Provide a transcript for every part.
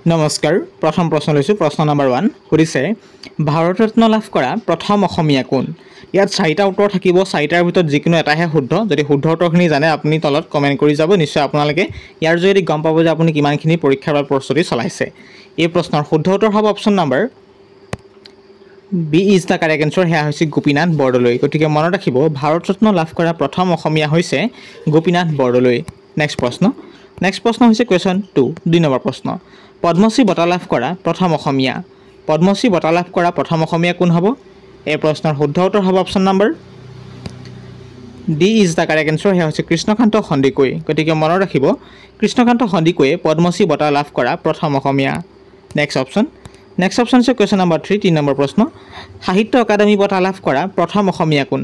নমস্কাৰ প্ৰথম প্ৰশ্ন লৈছোঁ প্ৰশ্ন নম্বৰ 1 সুধিছে ভাৰত ৰত্ন লাভ কৰা প্ৰথম অসমীয়া কোন ইয়াত চাৰিটা উত্তৰ থাকিব চাৰিটাৰ ভিতৰত যিকোনো এটাহে শুদ্ধ যদি শুদ্ধ উত্তৰখিনি জানে আপুনি তলত কমেণ্ট কৰি যাব নিশ্চয় আপোনালোকে ইয়াৰ জৰিয়তে গম পাব যে আপুনি কিমানখিনি পৰীক্ষাৰ বাবে প্ৰস্তুতি চলাইছে এই প্ৰশ্নৰ শুদ্ধ উত্তৰ হ'ব option number B is the correct answer সেয়া হৈছে গোপীনাথ বৰদলৈ গতিকে মনত ৰাখিব ভাৰত ৰত্ন লাভ কৰা প্ৰথম অসমীয়া হৈছে গোপীনাথ বৰদলৈ নেক্সট প্ৰশ্ন হৈছে কুৱেশ্যন 2 2 নম্বৰ প্ৰশ্ন পদ্মশ্ৰী বঁটা লাভ কৰা প্ৰথম অসমীয়া পদ্মশ্ৰী বঁটা লাভ কৰা প্ৰথম অসমীয়া কোন হ'ব এই প্ৰশ্নৰ শুদ্ধ উত্তৰ হ'ব option number D is the correct answer সেয়া হৈছে কৃষ্ণকান্ত সন্দিকৈ গতিকে মনত ৰাখিব কৃষ্ণকান্ত সন্দিকৈয়ে পদ্মশ্ৰী বঁটা লাভ কৰা প্ৰথম অসমীয়া নেক্সট অপশ্যন হৈছে কুৱেশ্যন নম্বৰ 3 3 নম্বৰ প্ৰশ্ন সাহিত্য একাডেমী বঁটা লাভ কৰা প্ৰথম অসমীয়া কোন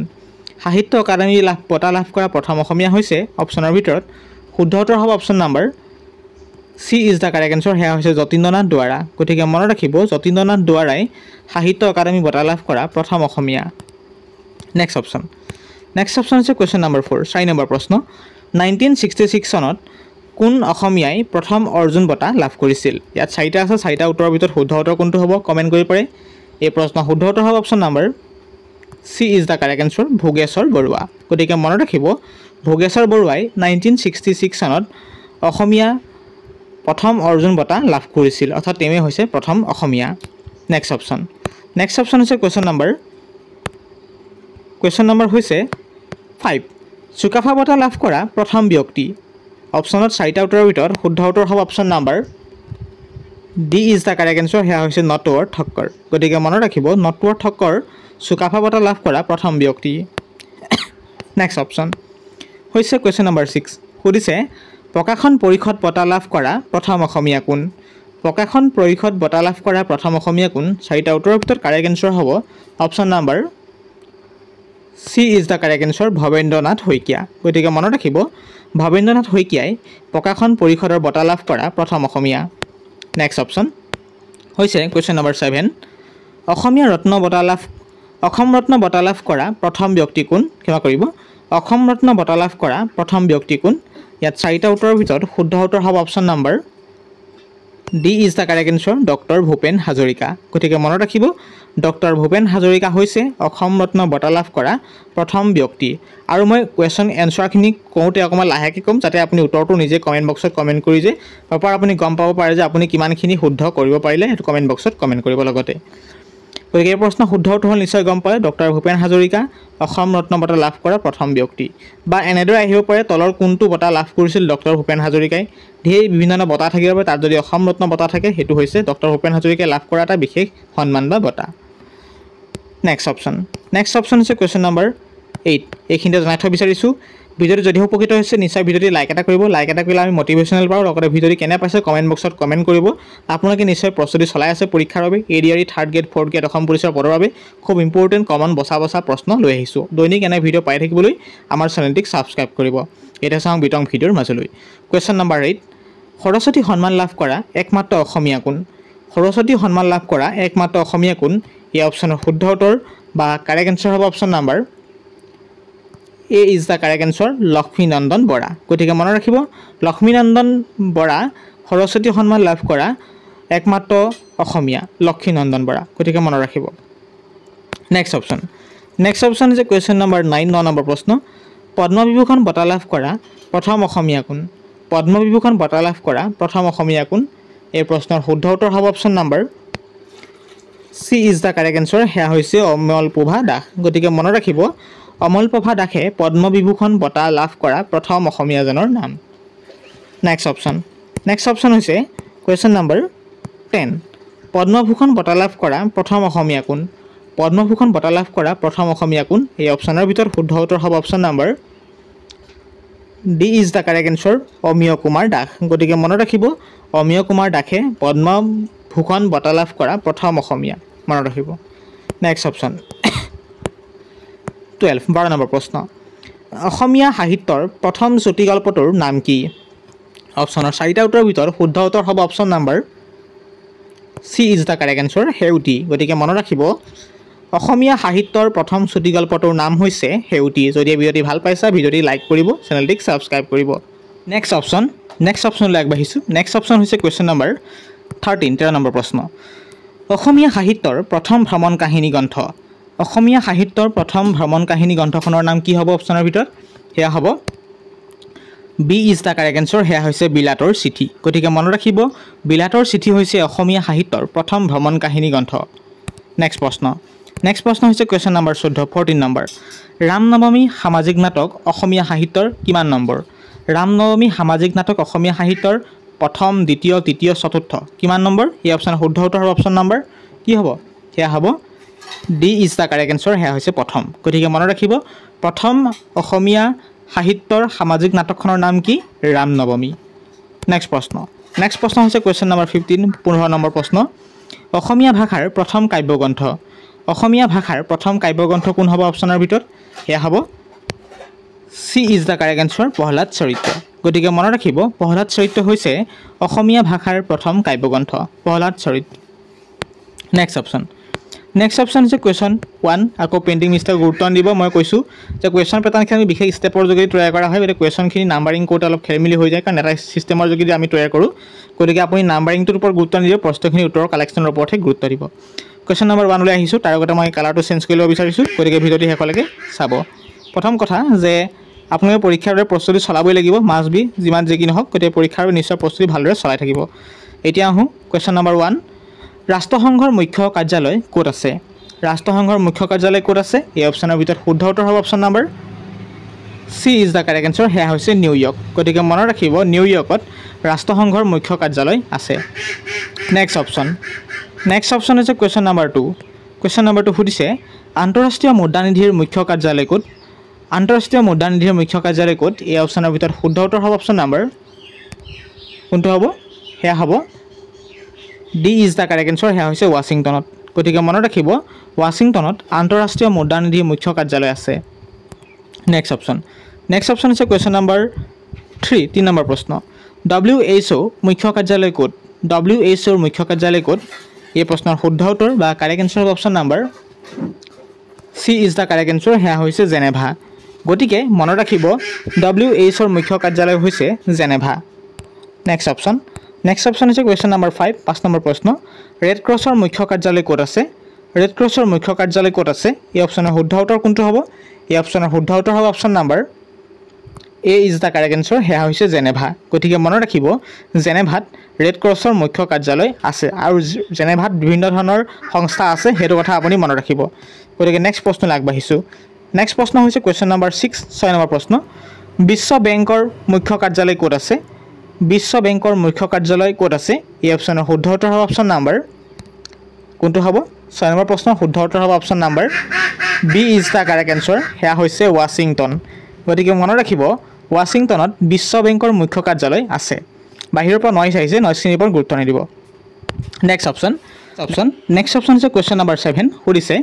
সাহিত্য একাডেমী বঁটা লাভ কৰা প্ৰথম অসমীয়া হৈছে অপশ্যনৰ ভিতৰত শুদ্ধ উত্তৰ হ'ব option number C is the correct answer সেয়া হৈছে যতীন্দ্ৰনাথ দুৱাৰা গতিকে মনত ৰাখিব যতীন্দ্ৰনাথ দুৱাৰাই সাহিত্য একাডেমী বঁটা লাভ কৰা প্ৰথম অসমীয়া নেক্সট অপশ্যন হৈছে কুৱেশ্যন নম্বৰ 4 4 নম্বৰ প্ৰশ্ন 1966 চনত কোন অসমীয়াই প্ৰথম অৰ্জুন বঁটা লাভ কৰিছিল ইয়াত চাৰিটা আছে চাৰিটা উত্তৰৰ ভিতৰত শুদ্ধ উত্তৰ কোনটো হ'ব কমেণ্ট কৰি পাৰে এই প্ৰশ্ন শুদ্ধ উত্তৰ হ'ব option number C is the correct answer Bhogeswar Baruah গতিকে মনত ৰাখিব ভোগেশ্বৰ বৰুৱাই 1966 চনত অসমীয়া প্ৰথম অৰ্জুন বঁটা লাভ কৰিছিল অৰ্থাৎ তেৱে হৈছে প্ৰথম অসমীয়া নেক্সট অপশ্যন হৈছে কুৱেশ্যন নম্বৰ হৈছে 5 চুকাফা বঁটা লাভ কৰা প্ৰথম ব্যক্তি অপশ্যনত চাৰিটা উত্তৰৰ ভিতৰত শুদ্ধ উত্তৰ হ'ব option number D is the correct answer সেয়া হৈছে নটৱৰ ঠক্কৰ গতিকে মনত ৰাখিব নটৱৰ ঠক্কৰ চুকাফা বঁটা লাভ কৰা প্ৰথম ব্যক্তি নেক্সট অপশ্যন হৈছে কুৱেশ্যন নম্বৰ 6 সুধিছে প্ৰকাশন পৰিষদ বঁটা লাভ কৰা প্ৰথম অসমীয়া কোন প্ৰকাশন পৰিষদ বঁটা লাভ কৰা প্ৰথম অসমীয়া কোন চাৰিটা উত্তৰৰ ভিতৰত কাৰেক্ট এনচাৰ হ'ব option number C is the correct answer Bhabendranath Saikia গতিকে মনত ৰাখিব ভৱেন্দ্ৰনাথ শইকীয়াই প্ৰকাশন পৰিষদৰ বঁটা লাভ কৰা প্ৰথম অসমীয়া নেক্সট অপশ্যন হৈছে কুৱেশ্যন নম্বৰ 7 অসম ৰত্ন বঁটা লাভ কৰা প্ৰথম ব্যক্তি কোন ক্ষমা কৰিব অসম ৰত্ন বঁটা লাভ কৰা প্ৰথম ব্যক্তি কোন ইয়াত চাৰিটা উত্তৰৰ ভিতৰত শুদ্ধ উত্তৰ হ'ব option number D is the correct answer doctor Bhupen Hazarika গতিকে মনত ৰাখিব ডক্টৰ ভূপেন হাজৰিকা হৈছে অসম ৰত্ন বঁটা লাভ কৰা প্ৰথম ব্যক্তি আৰু মই কুৱেশ্যন এনচাৰখিনি কওঁতে অকণমান লাহেকৈ ক'ম যাতে আপুনি উত্তৰটো নিজে কমেণ্ট বক্সত কমেণ্ট কৰি যে প্ৰপাৰ আপুনি গম পাব পাৰে যে আপুনি কিমানখিনি শুদ্ধ কৰিব পাৰিলে সেইটো কমেণ্ট বক্সত কমেণ্ট কৰিব লগতে গতিকে এই প্ৰশ্ন শুদ্ধ উত্তৰ হ'ল নিশ্চয় গম পায় ডক্টৰ ভূপেন হাজৰিকা অসম ৰত্ন বঁটা লাভ কৰা প্ৰথম ব্যক্তি বা এনেদৰে আহিব পাৰে তলৰ কোনটো বঁটা লাভ কৰিছিল ডক্টৰ ভূপেন হাজৰিকাই ধেৰ বিভিন্ন বঁটা থাকিব পাৰে তাত যদি অসম ৰত্ন বঁটা থাকে সেইটো হৈছে ডক্টৰ ভূপেন হাজৰিকাই লাভ কৰা এটা বিশেষ সন্মান বা বঁটা নেক্সট অপশ্যন হৈছে কুৱেশ্যন নম্বৰ 8 এইখিনিতে জনাই থৈ বিচাৰিছোঁ ভিডিঅ'টো যদি উপকৃত হৈছে নিশ্চয় ভিডিঅ'টি লাইক এটা কৰিব লাইক এটা কৰিলে আমি মটিভেশ্যনেল পাওঁ লগতে ভিডিঅ'টি কেনে পাইছে কমেণ্ট বক্সত কমেণ্ট কৰিব আপোনালোকে নিশ্চয় প্ৰস্তুতি চলাই আছে পৰীক্ষাৰ বাবে ADRE 3rd grade 4th grade Assam পুলিচৰ পদৰ বাবে খুব ইম্পৰ্টেণ্ট কমন বচা প্ৰশ্ন লৈ আহিছোঁ দৈনিক এনে ভিডিঅ' পাই থাকিবলৈ আমাৰ চেনেলটিক ছাবস্ক্ৰাইব কৰিব এতিয়া চাওঁ বিতং ভিডিঅ'ৰ মাজলৈ কুৱেশ্যন নম্বৰ 8 সৰস্বতী সন্মান লাভ কৰা একমাত্ৰ অসমীয়া কোন সৰস্বতী সন্মান লাভ কৰা একমাত্ৰ অসমীয়া কোন এই অপশ্যনৰ শুদ্ধ উত্তৰ বা কাৰেক্ট এনচাৰ হ'ব option number A is the correct answer Lakshminandan Bora গতিকে মনত ৰাখিব লক্ষ্মীনন্দন বৰা সৰস্বতী সন্মান লাভ কৰা একমাত্ৰ অসমীয়া লক্ষ্মীনন্দন বৰা গতিকে মনত ৰাখিব নেক্সট অপশ্যন হৈছে কুৱেশ্যন নম্বৰ 9 9 নম্বৰ প্ৰশ্ন পদ্মবিভূষণ বঁটা লাভ কৰা প্ৰথম অসমীয়া কোন পদ্মবিভূষণ বঁটা লাভ কৰা প্ৰথম অসমীয়া কোন এই প্ৰশ্নৰ শুদ্ধ উত্তৰ হ'ব option number C is the correct answer সেয়া হৈছে অমলপ্ৰভা দাস গতিকে মনত ৰাখিব অমলপ্ৰভা দাসে পদ্মবিভূষণ বঁটা লাভ কৰা প্ৰথম অসমীয়াজনৰ নাম নেক্সট অপশ্যন হৈছে কুৱেশ্যন নম্বৰ 10 পদ্মভূষণ বঁটা লাভ কৰা প্ৰথম অসমীয়া কোন পদ্মভূষণ বঁটা লাভ কৰা প্ৰথম অসমীয়া কোন এই অপশ্যনৰ ভিতৰত শুদ্ধ উত্তৰ হ'ব option number D is the correct answer Amiya Kumar Das গতিকে মনত ৰাখিব অমিয় কুমাৰ দাসে পদ্মভূষণ বঁটা লাভ কৰা প্ৰথম অসমীয়া মনত ৰাখিব নেক্সট অপশ্যন 12 নম্বৰ প্ৰশ্ন অসমীয়া সাহিত্যৰ প্ৰথম চুটিগল্পটোৰ নাম কি অপশ্যনৰ চাৰিটা উত্তৰৰ ভিতৰত শুদ্ধ উত্তৰ হ'ব option number C is the correct answer Seuti গতিকে মনত ৰাখিব অসমীয়া সাহিত্যৰ প্ৰথম চুটিগল্পটোৰ নাম হৈছে সেউতী যদি ভিডিঅ'টি ভাল পাইছা ভিডিঅ'টি লাইক কৰিব চেনেলটিক ছাবস্ক্ৰাইব কৰিব নেক্সট অপশ্যনলৈ আগবাঢ়িছোঁ নেক্সট অপশ্যন হৈছে কুৱেশ্যন নম্বৰ 13 নম্বৰ প্ৰশ্ন অসমীয়া সাহিত্যৰ প্ৰথম ভ্ৰমণ কাহিনী গ্ৰন্থ অসমীয়া সাহিত্যৰ প্ৰথম ভ্ৰমণ কাহিনী গ্ৰন্থখনৰ নাম কি হ'ব অপশ্যনৰ ভিতৰত হেয়া হ'ব B is the correct answer হেয়া হৈছে বিলাতৰ চিঠি গতিকে মনত ৰাখিব বিলাতৰ চিঠি হৈছে অসমীয়া সাহিত্যৰ প্ৰথম ভ্ৰমণ কাহিনী গ্ৰন্থ নেক্সট প্ৰশ্ন হৈছে কোৱেশ্চন নম্বৰ 14 নম্বৰ ৰামনৱমী সামাজিক নাটক অসমীয়া সাহিত্যৰ কিমান নম্বৰ ৰামনৱমী সামাজিক নাটক অসমীয়া সাহিত্যৰ প্ৰথম দ্বিতীয় তৃতীয় চতুৰ্থ কিমান নম্বৰ এই অপশ্যন শুদ্ধ উত্তৰ হ'ব অপশ্যন নম্বৰ কি হ'ব হেয়া হ'ব D is the correct answer হেয়া হৈছে প্ৰথম গতিকে মনত ৰাখিব প্ৰথম অসমীয়া সাহিত্যৰ সামাজিক নাটকখনৰ নাম কি ৰামনৱমী নেক্সট প্ৰশ্ন হৈছে কোৱেশ্চন নম্বৰ 15 নম্বৰ প্ৰশ্ন অসমীয়া ভাষাৰ প্ৰথম কাব্যগ্ৰন্থ অসমীয়া ভাষাৰ প্ৰথম কাব্যগ্ৰন্থ কোন হ'ব অপশ্যনৰ ভিতৰত হেয়া হ'ব C is the correct answer Prahlad চৰিত্ৰ গতিকে মনত ৰাখিব প্ৰহ্লাদ চৰিত্ৰ হৈছে অসমীয়া ভাষাৰ প্ৰথম কাব্যগ্ৰন্থ প্ৰহ্লাদ চৰিত্ৰ নেক্সট অপশ্যন হৈছে কুৱেশ্যন 1 আকৌ পেইণ্টিং মিষ্টেক গুৰুত্ব দিব মই কৈছোঁ যে কুৱেশ্যন পেটাৰ্ণখিনি বিশেষ ষ্টেপৰ যোগেদি তৈয়াৰ কৰা হয় গতিকে কুৱেশ্যনখিনি নাম্বাৰিং কৰোঁতে অলপ খেলিমেলি হৈ যায় কাৰণ এটা ছিষ্টেমৰ যোগেদি আমি তৈয়াৰ কৰোঁ গতিকে আপুনি নাম্বাৰিংটোৰ ওপৰত গুৰুত্ব নিদিব প্ৰশ্নখিনিৰ উত্তৰৰ কালেকশ্যনৰ ওপৰতহে গুৰুত্ব দিব কুৱেশ্যন নম্বৰ 1 লৈ আহিছোঁ তাৰ আগতে মই কালাৰটো চেঞ্জ কৰি ল'ব বিচাৰিছোঁ গতিকে ভিডিঅ'টো শেষলৈকে চাব প্ৰথম কথা যে আপোনালোকে পৰীক্ষাৰ বাবে প্ৰস্তুতি চলাবই লাগিব মাছ বি যিমান যি কি নহওক গতিকে পৰীক্ষাৰ নিশ্চয় প্ৰস্তুতি ভালদৰে চলাই থাকিব এতিয়া আহোঁ কুৱেশ্যন নম্বৰ 1 ৰাষ্ট্ৰসংঘৰ মুখ্য কাৰ্যালয় ক'ত আছে ৰাষ্ট্ৰসংঘৰ মুখ্য কাৰ্যালয় ক'ত আছে এই অপশ্যনৰ ভিতৰত শুদ্ধ উত্তৰ হ'ব option number C is the correct answer হেয়া হৈছে নিউয়ৰ্ক গতিকে মনত ৰাখিব নিউয়ৰ্কত ৰাষ্ট্ৰসংঘৰ মুখ্য কাৰ্যালয় আছে নেক্সট অপশ্যন হৈছে কুৱেশ্যন নম্বৰ 2 সুধিছে আন্তঃৰাষ্ট্ৰীয় মুদ্ৰানিধিৰ মুখ্য কাৰ্যালয় ক'ত আন্তঃৰাষ্ট্ৰীয় মুদ্ৰানিধিৰ মুখ্য কাৰ্যালয় ক'ত এই অপশ্যনৰ ভিতৰত শুদ্ধ উত্তৰ হ'ব অপশ্যন নম্বৰ কোনটো হ'ব হেয়া হ'ব D is the correct answer হেয়া হৈছে ৱাশ্বিংটনত গতিকে মনত ৰাখিব ৱাশ্বিংটনত আন্তঃৰাষ্ট্ৰীয় মুদ্ৰানিধিৰ মুখ্য কাৰ্যালয় আছে নেক্সট অপশ্যন হৈছে কুৱেশ্যন নম্বৰ 3 নম্বৰ প্ৰশ্ন WHO মুখ্য কাৰ্যালয় ক'ত WHOৰ মুখ্য কাৰ্যালয় ক'ত এই প্ৰশ্নৰ শুদ্ধ উত্তৰ বা কাৰেক্ট এনসাৰ হ'ব option number C is the correct answer হেয়া হৈছে জেনেভা গতিকে মনত ৰাখিব WHOৰ মুখ্য কাৰ্যালয় হৈছে জেনেভা নেক্সট অপশ্যন হৈছে কুৱেশ্যন নম্বৰ 5 নম্বৰ প্ৰশ্ন ৰেড ক্ৰছৰ মুখ্য কাৰ্যালয় ক'ত আছে ৰেড ক্ৰছৰ মুখ্য কাৰ্যালয় ক'ত আছে এই অপশ্যনৰ শুদ্ধ উত্তৰ কোনটো হ'ব এই অপশ্যনৰ শুদ্ধ উত্তৰ হ'ব option number A is the correct answer হেয়া হৈছে জেনেভা গতিকে মনত ৰাখিব জেনেভাত ৰেড ক্ৰছৰ মুখ্য কাৰ্যালয় আছে আৰু জেনেভাত বিভিন্ন ধৰণৰ সংস্থা আছে সেইটো কথা আপুনি মনত ৰাখিব গতিকে নেক্সট প্ৰশ্নলৈ আগবাঢ়িছোঁ নেক্সট প্ৰশ্ন হৈছে কুৱেশ্যন নম্বৰ 6 নম্বৰ প্ৰশ্ন বিশ্ব বেংকৰ মুখ্য কাৰ্যালয় ক'ত আছে বিশ্ব বেংকৰ মুখ্য কাৰ্যালয় ক'ত আছে এই অপশ্যনৰ শুদ্ধ উত্তৰ হ'ব অপশ্যন নম্বৰ কোনটো হ'ব 6 নম্বৰ প্ৰশ্নৰ শুদ্ধ উত্তৰ হ'ব option number B is the correct answer হেয়া হৈছে ৱাশ্বিংটন গতিকে মনত ৰাখিব ৱাশ্বিংটনত বিশ্ব বেংকৰ মুখ্য কাৰ্যালয় আছে বাহিৰৰ পৰা নইজ আহিছে নইজখিনিৰ ওপৰত গুৰুত্ব নিদিব নেক্সট অপশ্যন হৈছে কুৱেশ্যন নম্বৰ 7 সুধিছে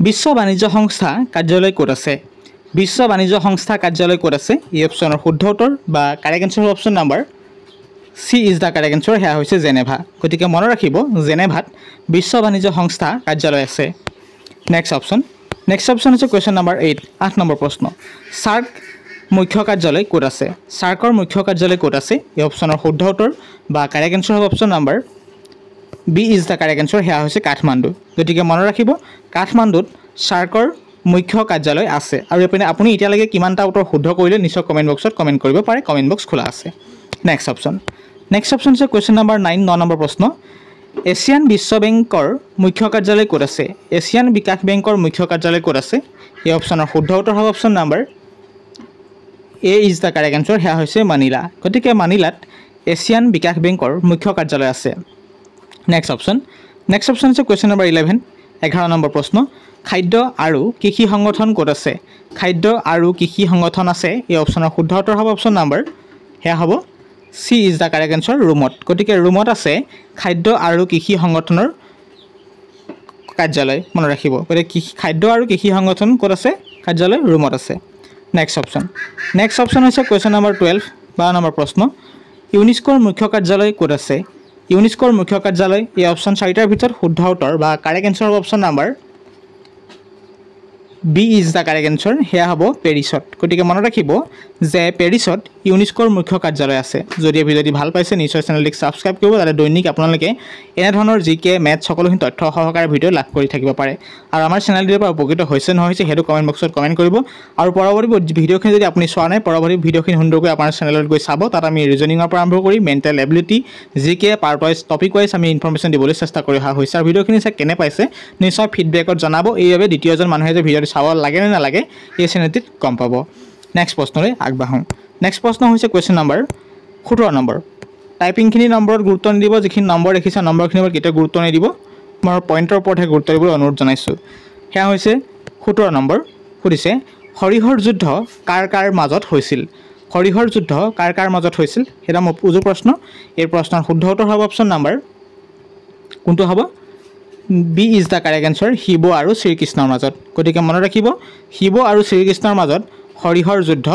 বিশ্ব বাণিজ্য সংস্থা কাৰ্যালয় ক'ত আছে বিশ্ব বাণিজ্য সংস্থা কাৰ্যালয় ক'ত আছে এই অপশ্যনৰ শুদ্ধ উত্তৰ বা কাৰেক্ট এনসাৰ হ'ব option number C is the correct answer হেয়া হৈছে জেনেভা গতিকে মনত ৰাখিব জেনেভাত বিশ্ব বাণিজ্য সংস্থা কাৰ্যালয় আছে নেক্সট অপশ্যন হৈছে কুৱেশ্যন নম্বৰ 8 নম্বৰ প্ৰশ্ন সাৰ্ক মুখ্য কাৰ্যালয় ক'ত আছে সাৰ্কৰ মুখ্য কাৰ্যালয় ক'ত আছে এই অপশ্যনৰ শুদ্ধ উত্তৰ বা কাৰেক্ট এনসাৰ হ'ব option number B is the correct answer হেয়া হৈছে কাঠমাণ্ডু গতিকে মনত ৰাখিব কাঠমাণ্ডুত সাৰ্কৰ মুখ্য কাৰ্যালয় আছে আৰু আপুনি এতিয়ালৈকে কিমানটা উত্তৰ শুদ্ধ কৰিলে নিশ্চয় কমেণ্ট বক্সত কমেণ্ট কৰিব পাৰে কমেণ্ট বক্স খোলা আছে নেক্সট অপশ্যন হৈছে কুৱেশ্যন নম্বৰ 9 নম্বৰ প্ৰশ্ন এছিয়ান বিশ্ব বেংকৰ মুখ্য কাৰ্যালয় ক'ত আছে এছিয়ান বিকাশ বেংকৰ মুখ্য কাৰ্যালয় ক'ত আছে এই অপশ্যনৰ শুদ্ধ উত্তৰ হ'ব option number A is the correct answer হেয়া হৈছে মানিলা গতিকে মানিলাত এছিয়ান বিকাশ বেংকৰ মুখ্য কাৰ্যালয় আছে নেক্সট অপশ্যন হৈছে কুৱেশ্যন নম্বৰ 11 নম্বৰ প্ৰশ্ন খাদ্য আৰু কৃষি সংগঠন ক'ত আছে খাদ্য আৰু কৃষি সংগঠন আছে এই অপশ্যনৰ শুদ্ধ উত্তৰ হ'ব অপশ্যন নম্বৰ হেয়া হ'ব C is the correct answer ৰোমত গতিকে ৰোমত আছে খাদ্য আৰু কৃষি সংগঠনৰ কাৰ্যালয় মনত ৰাখিব গতিকে খাদ্য আৰু কৃষি সংগঠন ক'ত আছে কাৰ্যালয় ৰোমত আছে নেক্সট অপশ্যন হৈছে কুৱেশ্যন নম্বৰ 12 নম্বৰ প্ৰশ্ন ইউনেস্কোৰ মুখ্য কাৰ্যালয় ক'ত আছে ইউনেস্কোৰ মুখ্য কাৰ্যালয় এই অপশ্যন 4টাৰ ভিতৰত শুদ্ধ উত্তৰ বা কাৰেক্ট এনসাৰ হ'ব option number B is the correct answer হেয়া হ'ব পেৰিছত গতিকে মনত ৰাখিব যে পেৰিছত ইউনেস্কোৰ মুখ্য কাৰ্যালয় আছে। যদি এই ভিডিঅ'টি ভাল পাইছে নিশ্চয় চেনেলটিক ছাবস্ক্ৰাইব কৰিব, যাতে দৈনিক আপোনালোকে এনেধৰণৰ জিকে মেথছ সকলোখিনি তথ্য সহকাৰে ভিডিঅ' লাভ কৰি থাকিব পাৰে। আৰু আমাৰ চেনেলটিৰ পৰা উপকৃত হৈছে নহৈছে সেইটো কমেণ্ট বক্সত কমেণ্ট কৰিব। আৰু পৰৱৰ্তী ভিডিঅ'খিনি যদি আপুনি চোৱা নাই, পৰৱৰ্তী ভিডিঅ'খিনি সুন্দৰকৈ আপোনাৰ চেনেলত গৈ চাব। তাত আমি ৰিজনিঙৰ পৰা আৰম্ভ কৰি মেণ্টেল এবিলিটি, জিকে পাৰ্ট ৱাইজ টপিক ৱাইজ আমি ইনফৰমেশ্যন দিবলৈ চেষ্টা কৰি অহা হৈছে। আৰু ভিডিঅ'খিনি চাই কেনে পাইছে নিশ্চয় ফিডবেকত জনাব। এইভাবে দ্বিতীয়জন মানুহে যে ভিডিঅ'টো চাব লাগে নে নালাগে এই চেনেলটিত গম পাব। নেক্সট প্ৰশ্নলৈ আগবাঢ়োঁ। নেক্সট প্ৰশ্ন হৈছে কুৱেশ্যন নম্বৰ 17 নম্বৰ। টাইপিংখিনি নম্বৰত গুৰুত্ব নিদিব, যিখিনি নম্বৰ দেখিছে নম্বৰখিনিৰ ওপৰত কেতিয়াও গুৰুত্ব নিদিব। মই পইণ্টৰ ওপৰতহে গুৰুত্ব দিবলৈ অনুৰোধ জনাইছোঁ। সেয়া হৈছে 17 নম্বৰ। সুধিছে হৰিহৰ যুদ্ধ কাৰ কাৰ মাজত হৈছিল? হৰিহৰ যুদ্ধ কাৰ কাৰ মাজত হৈছিল সেটা উজু প্ৰশ্ন। এই প্ৰশ্নৰ শুদ্ধ উত্তৰ হ'ব অপশ্যন নম্বৰ কোনটো হ'ব? B is the correct answer, Shiva আৰু শ্ৰীকৃষ্ণৰ মাজত। গতিকে মনত ৰাখিব শিৱ আৰু শ্ৰীকৃষ্ণৰ মাজত হৰিহৰ যুদ্ধ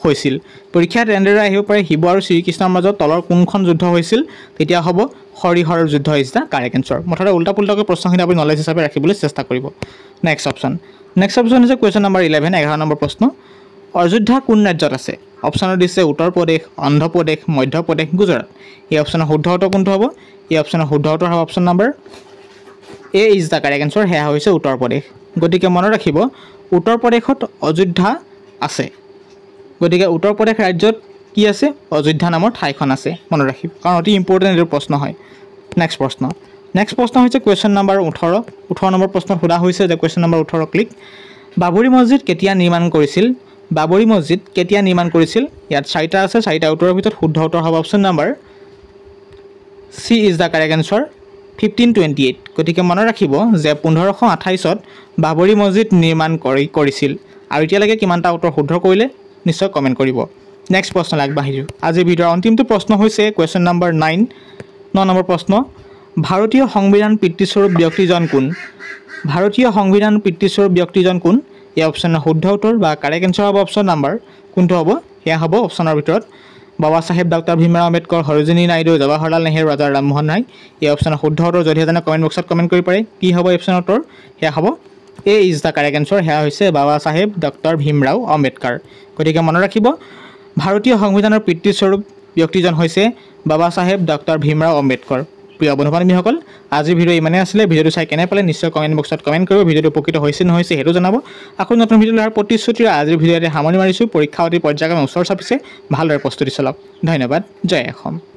হৈছিল। পৰীক্ষাত এনেদৰে আহিব পাৰে শিৱ আৰু শ্ৰীকৃষ্ণৰ মাজত তলৰ কোনখন যুদ্ধ হৈছিল, তেতিয়া হ'ব হৰিহৰ যুদ্ধ ইজ দ্য কাৰেক্ট এনচাৰ। মুঠতে উল্টা পুল্টাকৈ প্ৰশ্নখিনি আপুনি নলেজ হিচাপে ৰাখিবলৈ চেষ্টা কৰিব। নেক্সট অপশ্যন হৈছে কুৱেশ্যন নম্বৰ 11, 11 নম্বৰ প্ৰশ্ন। অযোধ্যা কোন ৰাজ্যত আছে? অপশ্যনত দিছে উত্তৰ প্ৰদেশ, অন্ধ্ৰপ্ৰদেশ, মধ্যপ্ৰদেশ, গুজৰাট। এই অপশ্যনৰ শুদ্ধ উত্তৰ কোনটো হ'ব? এই অপশ্যনৰ শুদ্ধ উত্তৰ হ'ব option number A is the correct answer, সেয়া হৈছে উত্তৰ প্ৰদেশ। গতিকে মনত ৰাখিব উত্তৰ প্ৰদেশত অযোধ্যা আছে। গতিকে উত্তৰ প্ৰদেশ ৰাজ্যত কি আছে? অযোধ্যা নামৰ ঠাইখন আছে। মনত ৰাখিব কাৰণ অতি ইম্পৰ্টেণ্ট এইটো প্ৰশ্ন হয়। নেক্সট প্ৰশ্ন হৈছে কুৱেশ্যন নম্বৰ 18 নম্বৰ প্ৰশ্নত সোধা হৈছে যে কুৱেশ্যন নম্বৰ 18 ক্লিক। বাবৰি মছজিদ কেতিয়া নিৰ্মাণ কৰিছিল? বাবৰি মছজিদ কেতিয়া নিৰ্মাণ কৰিছিল? ইয়াত 4টা আছে, 4টা উত্তৰৰ ভিতৰত শুদ্ধ উত্তৰ হ'ব option number C is the correct answer, 1528। গতিকে মনত ৰাখিব যে 1528ত বাবৰি মছজিদ নিৰ্মাণ কৰিছিল। আৰু এতিয়ালৈকে কিমানটা উত্তৰ শুদ্ধ কৰিলে নিশ্চয় কমেণ্ট কৰিব। নেক্সট প্ৰশ্নলৈ আগবাঢ়িছোঁ। আজিৰ ভিডিঅ'ৰ অন্তিমটো প্ৰশ্ন হৈছে কুৱেশ্যন নম্বৰ 9 নম্বৰ প্ৰশ্ন। ভাৰতীয় সংবিধান পিতৃস্বৰূপ ব্যক্তিজন কোন? ভাৰতীয় সংবিধান পিতৃস্বৰূপ ব্যক্তিজন কোন? এই অপশ্যনৰ শুদ্ধ উত্তৰ বা কাৰেক্ট এনচাৰ হ'ব অপশ্যন নম্বৰ কোনটো হ'ব? সেয়া হ'ব অপশ্যনৰ ভিতৰত বাবা চাহেব ডক্টৰ ভীমৰাও আম্বেদকাৰ, সৰোজিনী নাইডু, জৱাহৰলাল নেহৰু, ৰাজা ৰামমোহন ৰায়। এই অপশ্যনৰ শুদ্ধ উত্তৰ যদিহে জানে কমেণ্ট বক্সত কমেণ্ট কৰিব পাৰে। কি হ'ব এই অপশ্যনৰ উত্তৰ? সেয়া হ'ব এ ইজ দ্য কাৰেক্ট এনচাৰ, সেয়া হৈছে বাবা চাহেব ডক্টৰ ভীমৰাও আম্বেদকাৰ। গতিকে মনত ৰাখিব ভাৰতীয় সংবিধানৰ পিতৃস্বৰূপ ব্যক্তিজন হৈছে বাবা চাহেব ডক্টৰ ভীমৰাও আম্বেদকাৰ। প্ৰিয় বন্ধু বান্ধৱীসকল, আজিৰ ভিডিঅ' ইমানেই আছিলে। ভিডিঅ'টো চাই কেনে পালে নিশ্চয় কমেণ্ট বক্সত কমেণ্ট কৰিব। ভিডিঅ'টো উপকৃত হৈছে নহৈছে সেইটো জনাব। আকৌ নতুন ভিডিঅ' অহাৰ প্ৰতিশ্ৰুতিৰে আজিৰ ভিডিঅ'তে সামৰণি মাৰিছোঁ। পৰীক্ষা অতি পৰ্যায়ক্ৰমে ওচৰ চাপিছে, ভালদৰে প্ৰস্তুতি চলাওক। ধন্যবাদ। জয় অসম।